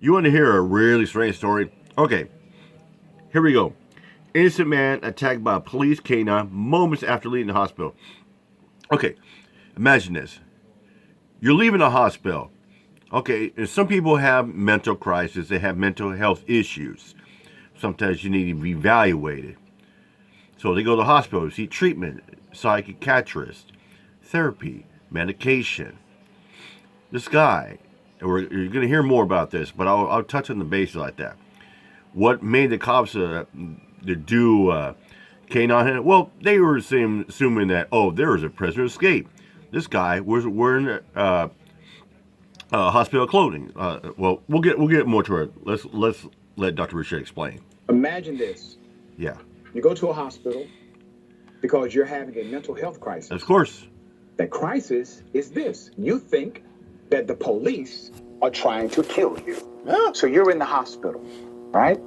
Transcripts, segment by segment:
You want to hear a really strange story? Okay, here we go. Innocent man attacked by a police canine moments after leaving the hospital. Okay, imagine this. You're leaving the hospital. Okay, and some people have mental crisis, they have mental health issues. Sometimes you need to be evaluated. So they go to the hospital to seek treatment, psychiatrist, therapy, medication. This guy, you're going to hear more about this, but I'll touch on the basis like that. What made the cops to do canine? Well, they were assuming that there was a prisoner escape. This guy was wearing hospital clothing. Well, we'll get more to it. Let's let Dr. Richard explain. Imagine this. Yeah. You go to a hospital because you're having a mental health crisis. Of course. The crisis is this. You think that the police are trying to kill you. Yeah. So you're in the hospital, right?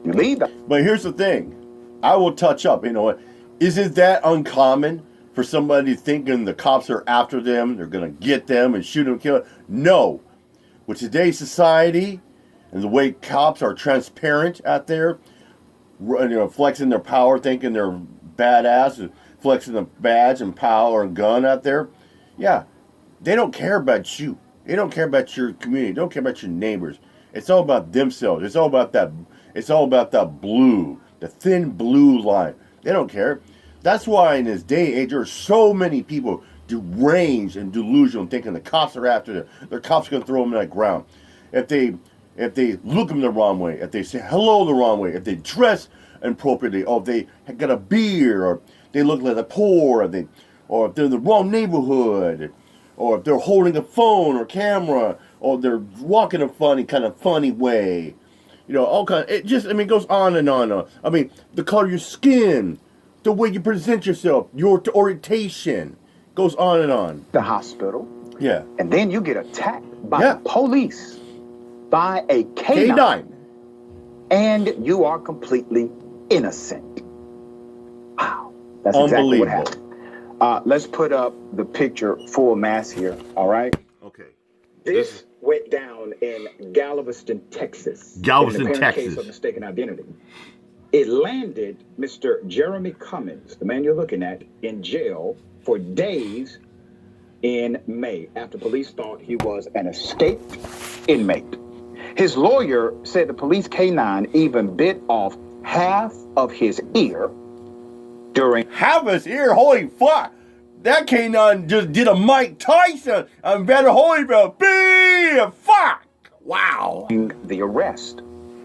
You leave the... But here's the thing. I will touch up, is it that uncommon for somebody thinking the cops are after them, they're going to get them and shoot them, kill them? No. With today's society and the way cops are transparent out there, flexing their power, thinking they're badass, flexing the badge and power and gun out there, yeah, they don't care about you. They don't care about your community. They don't care about your neighbors. It's all about themselves. It's all about that. It's all about that blue, the thin blue line. They don't care. That's why in this day and age, there are so many people deranged and delusional, thinking the cops are after them. The cops are going to throw them in the ground. If they look them the wrong way, if they say hello the wrong way, if they dress inappropriately, or if they got a beard, or they look like they're poor, or if they're in the wrong neighborhood, or if they're holding a phone or camera, or they're walking a funny way. All kind of, it goes on and on. I mean, the color of your skin, the way you present yourself, your orientation, goes on and on. The hospital. Yeah. And then you get attacked by the police, by a canine. And you are completely innocent. Wow. That's exactly what happened. Let's put up the picture full mass here, all right? Okay. This went down in Galveston, Texas. Galveston, in the Texas. Case of mistaken identity. It landed Mr. Jeremy Cummins, the man you're looking at, in jail for days in May after police thought he was an escaped inmate. His lawyer said the police canine even bit off half of his ear during... Half his ear? Holy fuck! That canine just did a Mike Tyson on Better Holyfield. Fuck! Wow. The arrest.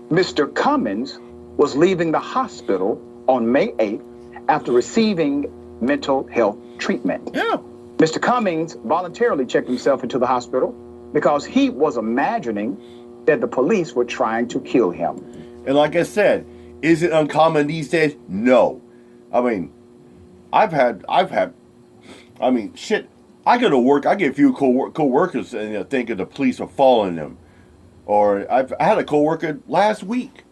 Mr. Cummins was leaving the hospital on May 8th after receiving mental health treatment. Yeah. Mr. Cummings voluntarily checked himself into the hospital because he was imagining that the police were trying to kill him. And like I said, is it uncommon these days? No. I mean, shit. I go to work. I get a few co-workers and thinking the police are following them. Or I had a co-worker last week.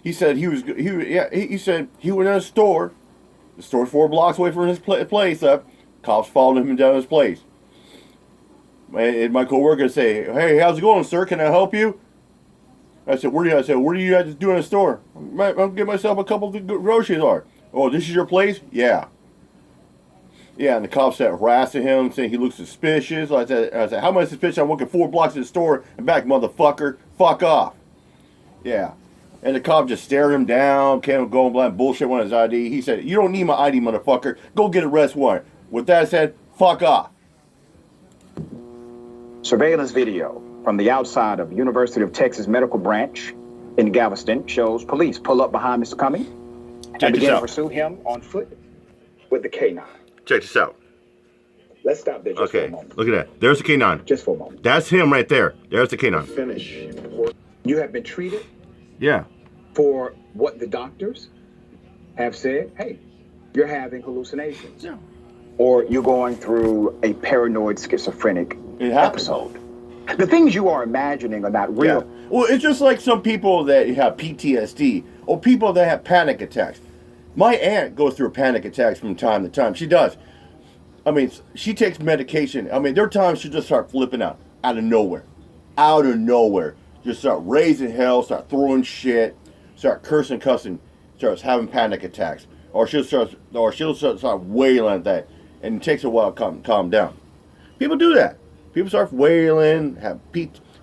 He said he said he went in a store. The store 4 blocks away from his place. Cops followed him down his place. And my co-worker say, "Hey, how's it going, sir? Can I help you?" I said, "What do you guys do in the store?" "I'll get myself a couple of groceries." Are. "Oh, this is your place?" "Yeah." Yeah, and the cops started harassing him, saying he looks suspicious. I said, "How am I suspicious? I'm working 4 blocks in the store and back, motherfucker. Fuck off." Yeah. And the cop just stared him down, kept going blind bullshit on his ID. He said, "You don't need my ID, motherfucker. Go get a arrest warrant." With that said, fuck off. Surveillance video from the outside of University of Texas Medical Branch in Galveston shows police pull up behind Mr. Cummings and begin to pursue him on foot with the canine. Check this out. Let's stop there just for a moment. Look at that. There's the canine. Just for a moment. That's him right there. There's the canine. Finish. You have been treated Yeah. for what the doctors have said. Hey, you're having hallucinations. Yeah. Or you're going through a paranoid schizophrenic It happens. episode. The things you are imagining are not real. Yeah. Well, it's just like some people that have PTSD or people that have panic attacks. My aunt goes through panic attacks from time to time. She does. I mean, she takes medication. I mean, there are times she just starts flipping out of nowhere. out of nowhere, just start raising hell, start throwing shit, start cursing, cussing, starts having panic attacks, or she'll start wailing at that, and it takes a while to calm down. People do that. People start wailing, have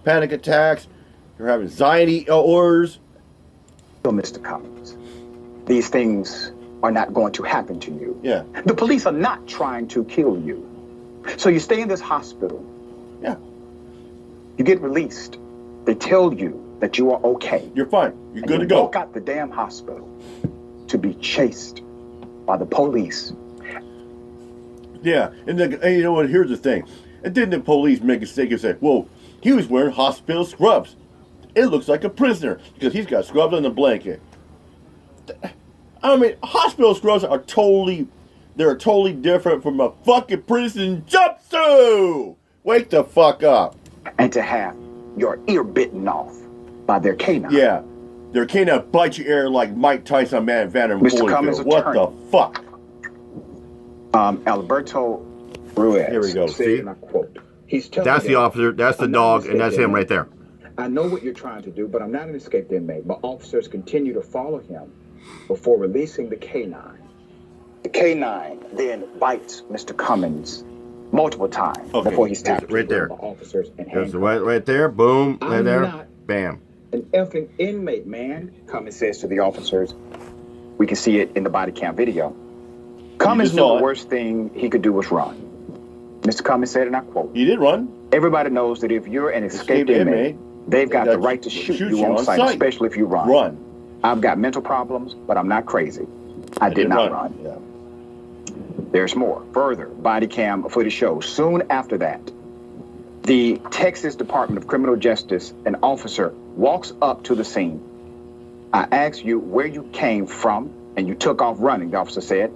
panic attacks, they're having anxiety orders. So, Mr. Cummings, these things are not going to happen to you. Yeah. The police are not trying to kill you. So you stay in this hospital. Yeah. You get released. They tell you that you are okay. You're fine. You're good to you go. Walk out the damn hospital to be chased by the police. Yeah, and you know what? Here's the thing. And then the police make a mistake and say, well, he was wearing hospital scrubs. It looks like a prisoner because he's got scrubs on the blanket. I mean, hospital scrubs are totally different from a fucking prison jumpsuit. Wake the fuck up. And to have your ear bitten off by their canine. Yeah, their canine bite your ear like Mike Tyson, man, Vander Mr. Cummings' Holyfield. What the fuck? Alberto Ruiz. Here we go. See? And I quote, he's telling That's the officer, that's the dog, and that's him right there. I know what you're trying to do, but I'm not an escaped inmate. But officers continue to follow him before releasing the canine. The canine then bites Mr. Cummings multiple times before he's tapped right there. The officers and There's right there. Boom. Right I'm there. not Bam. an effing inmate, man. Cummings says to the officers. We can see it in the body cam video. Cummings knew the worst thing he could do was run. Mr. Cummings said, and I quote, He did run. Everybody knows that if you're an escaped inmate, they've got the right to shoot you on sight, especially if you run. I've got mental problems, but I'm not crazy. I did not run. Yeah. There's more. Further, body cam footage shows. Soon after that, the Texas Department of Criminal Justice, an officer walks up to the scene. I asked you where you came from, and you took off running, the officer said.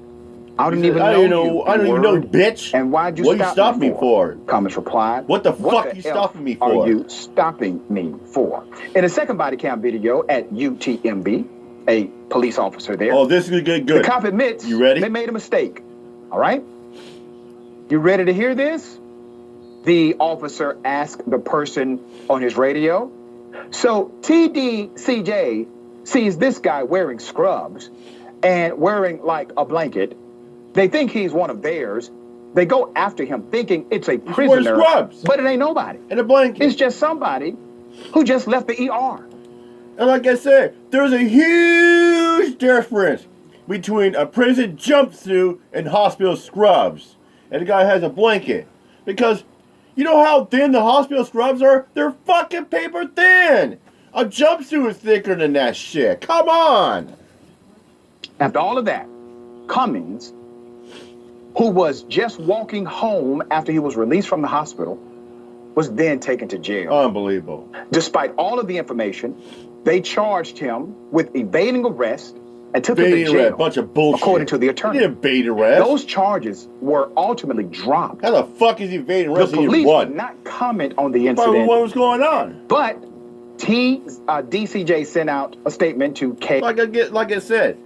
I don't even know, I don't even know, bitch. And why'd you stop me for? Cummings replied. What the fuck you stopping me for? Are you stopping me for? In a second body cam video at UTMB, a police officer there. Oh, this is good. The cop admits you ready? They made a mistake. All right? You ready to hear this? The officer asked the person on his radio. So TDCJ sees this guy wearing scrubs and wearing like a blanket. They think he's one of theirs. They go after him thinking it's a prisoner, scrubs. But it ain't nobody. And a blanket. It's just somebody who just left the ER. And like I said, there's a huge difference between a prison jumpsuit and hospital scrubs. And the guy has a blanket. Because you know how thin the hospital scrubs are? They're fucking paper thin. A jumpsuit is thicker than that shit. Come on. After all of that, Cummings, who was just walking home after he was released from the hospital, was then taken to jail. Unbelievable. Despite all of the information, they charged him with evading arrest and took him to jail. Bunch of bullshit. According to the attorney. He didn't evade arrest. Those charges were ultimately dropped. How the fuck is he evading arrest? The police did not comment on the incident. What was going on? But DCJ sent out a statement to K. Like I said,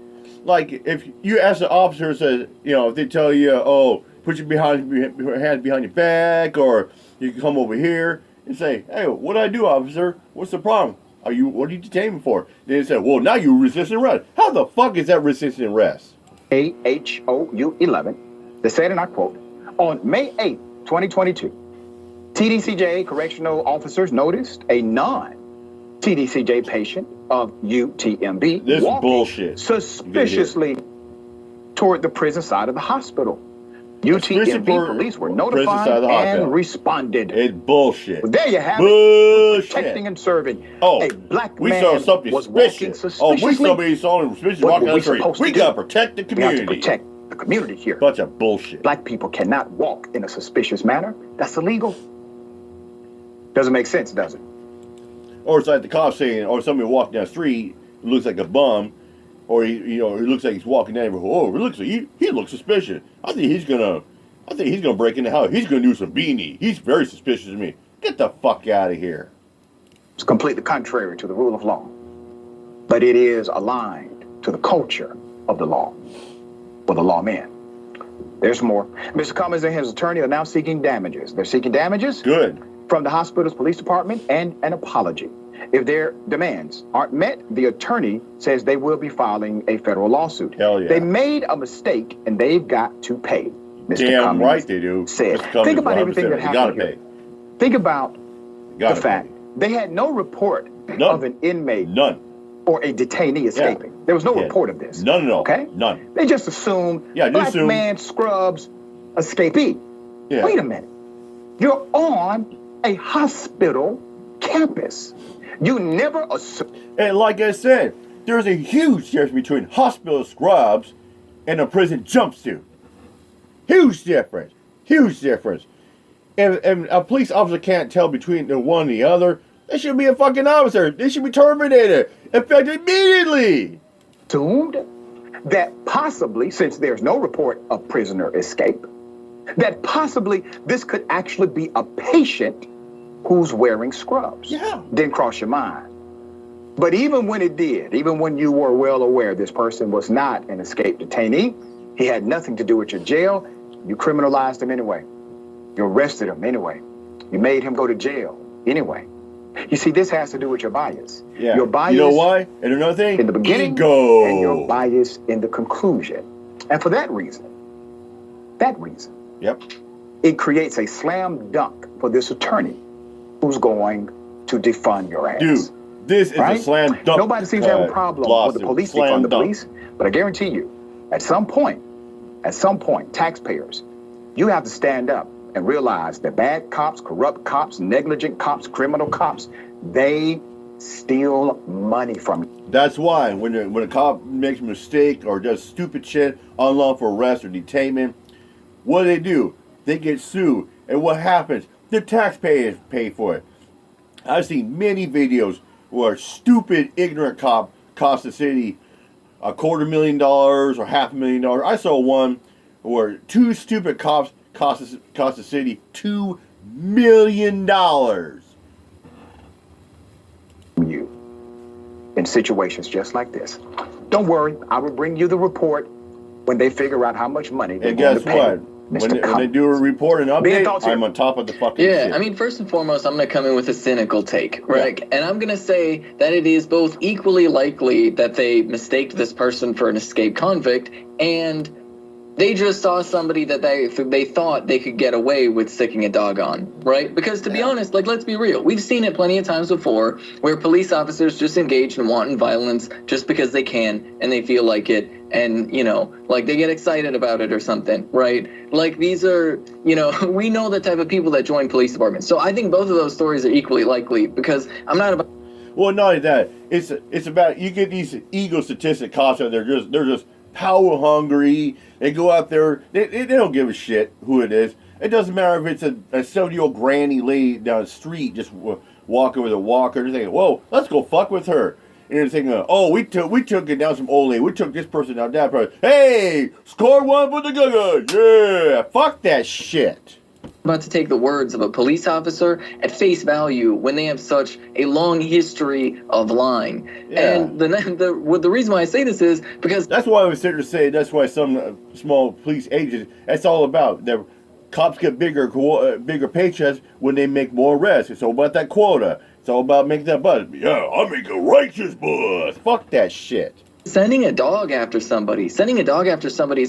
like if you ask the officer, says, you know, if they tell you, oh, put your hands behind your back, or you can come over here and say, hey, what did I do, officer? What's the problem? What are you detaining me for? Then they said, well, now you're resisting arrest. How the fuck is that resisting arrest? AHOU 11. They said, and I quote, on May 8th, 2022, TDCJ correctional officers noticed a non-TDCJ patient of UTMB this walking bullshit suspiciously toward the prison side of the hospital. UTMB police were notified and responded. It's bullshit. Well, there you have it. Protecting and serving. Oh, a black we man saw something was walking suspicious. suspiciously. Oh, we saw something suspicious walking down the street. We gotta protect the community. We have to protect the community here. Bunch of bullshit. Black people cannot walk in a suspicious manner. That's illegal. Doesn't make sense, does it? Or it's like the cops saying, or somebody walking down the street looks like a bum, or he looks like he's walking down. Oh, he looks suspicious. I think he's gonna break in the house. He's gonna do some beanie. He's very suspicious of me. Get the fuck out of here. It's completely contrary to the rule of law, but it is aligned to the culture of the law for the lawman. There's more. Mr. Cummings and his attorney are now seeking damages. They're seeking damages. Good. from the hospital's police department and an apology. If their demands aren't met, the attorney says they will be filing a federal lawsuit. Hell yeah. They made a mistake and they've got to pay. Mr. Damn Cummings right they do. said. Mr. Cummings, Think about 100%, everything that you happened gotta here. pay. Think about Gotta the fact pay. they had no report None. of an inmate None. or a detainee escaping. There was no Yeah. report of this. None at all. Okay? None. They just assumed black assume. man scrubs escapee. Yeah. Wait a minute. You're on a hospital campus. You never assume. And like I said, there's a huge difference between hospital scrubs and a prison jumpsuit. Huge difference. Huge difference. And a police officer can't tell between the one and the other. They should be a fucking officer. They should be terminated. Effective immediately. Assumed that possibly, since there's no report of prisoner escape, that possibly this could actually be a patient who's wearing scrubs. Yeah. Didn't cross your mind. But even when it did, even when you were well aware this person was not an escaped detainee, he had nothing to do with your jail, you criminalized him anyway. You arrested him anyway. You made him go to jail anyway. You see, this has to do with your bias. Yeah. Your bias. You know why? And another thing? In the beginning Ego. and your bias in the conclusion. And for that reason, Yep. it creates a slam dunk for this attorney who's going to defund your ass. Dude, this is right? a slam dunk. Nobody seems to have a problem with the police defund the police, but I guarantee you, at some point, taxpayers, you have to stand up and realize that bad cops, corrupt cops, negligent cops, criminal cops, they steal money from you. That's why when a cop makes a mistake or does stupid shit, unlawful arrest or detainment, what do? They get sued. And what happens? The taxpayers pay for it. I've seen many videos where a stupid, ignorant cop cost the city $250,000 or $500,000. I saw one where two stupid cops cost the city $2 million. You in situations just like this. Don't worry, I will bring you the report when they figure out how much money they're And going guess to pay. what? When they do a report and update, I'm on top of the fucking shit. Yeah, I mean, first and foremost, I'm going to come in with a cynical take, right? Yeah. And I'm going to say that it is both equally likely that they mistaked this person for an escaped convict, and they just saw somebody that they thought they could get away with sticking a dog on, right? Because to be honest, like, let's be real. We've seen it plenty of times before where police officers just engage in wanton violence just because they can and they feel like it. And, you know, like they get excited about it or something, right? Like these are, you know, we know the type of people that join police departments. So I think both of those stories are equally likely because I'm not about... Well, not only that, it's about, you get these egotistic cops out there, they're just power hungry. They go out there, they don't give a shit who it is. It doesn't matter if it's a 70-year-old granny lady down the street just walking with a walker. They're thinking, whoa, let's go fuck with her. And they're thinking, oh, we took it down some old lady. We took this person down that person. Hey, score one for the Gaga. Yeah, fuck that shit. About to take the words of a police officer at face value when they have such a long history of lying. Yeah. And the reason why I say this is because... That's why I was sitting to say, that's why some small police agents, that's all about. The cops get bigger paychecks when they make more arrests. It's all about that quota. It's all about making that buzz. Yeah, I make a righteous buzz. Fuck that shit. Sending a dog after somebody is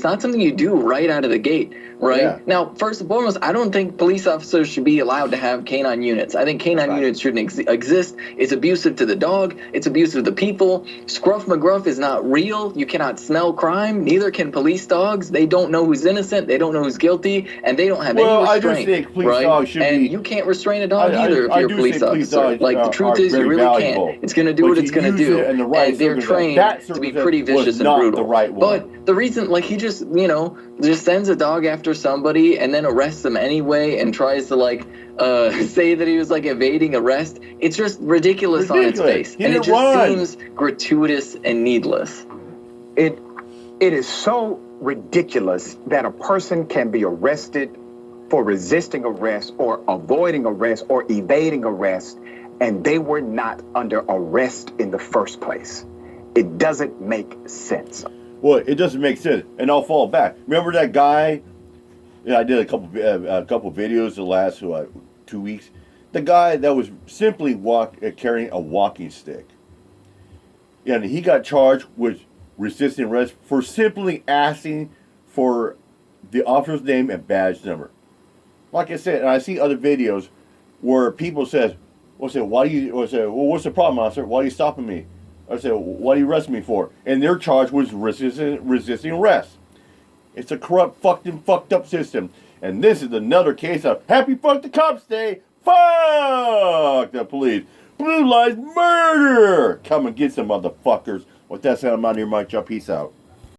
not something you do right out of the gate, right? Yeah. Now, first and foremost, I don't think police officers should be allowed to have canine units. I think canine units shouldn't exist. It's abusive to the dog. It's abusive to the people. Scruff McGruff is not real. You cannot smell crime. Neither can police dogs. They don't know who's innocent. They don't know who's guilty, and they don't have any restraint. I do think police dogs should and be... you can't restrain a dog either if you're a police officer. Like, the truth is, you really valuable. can't. It's going to do what it's going to do. And they're trained to be pretty vicious and brutal. The right one. But the reason, like, he just, you know, just sends a dog after somebody and then arrests them anyway and tries to, like, say that he was, like, evading arrest. It's just ridiculous on its face. And it just seems gratuitous and needless. It is so ridiculous that a person can be arrested for resisting arrest or avoiding arrest or evading arrest, and they were not under arrest in the first place. It doesn't make sense. Well, it doesn't make sense, and I'll fall back. Remember that guy? Yeah, I did a couple videos the last 2 weeks. the guy that was simply carrying a walking stick. And he got charged with resisting arrest for simply asking for the officer's name and badge number. Like I said, and I see other videos where people says, "Well, say why do you?" Or say, "Well, what's the problem, officer? Why are you stopping me?" I say, "What are you arresting me for?" And they're charged with resisting arrest. It's a corrupt, fucked up system. And this is another case of Happy Fuck the Cops Day. Fuck the police. Blue Lives Murder. Come and get some motherfuckers. With that said, I'm out of here, Mike. Peace out.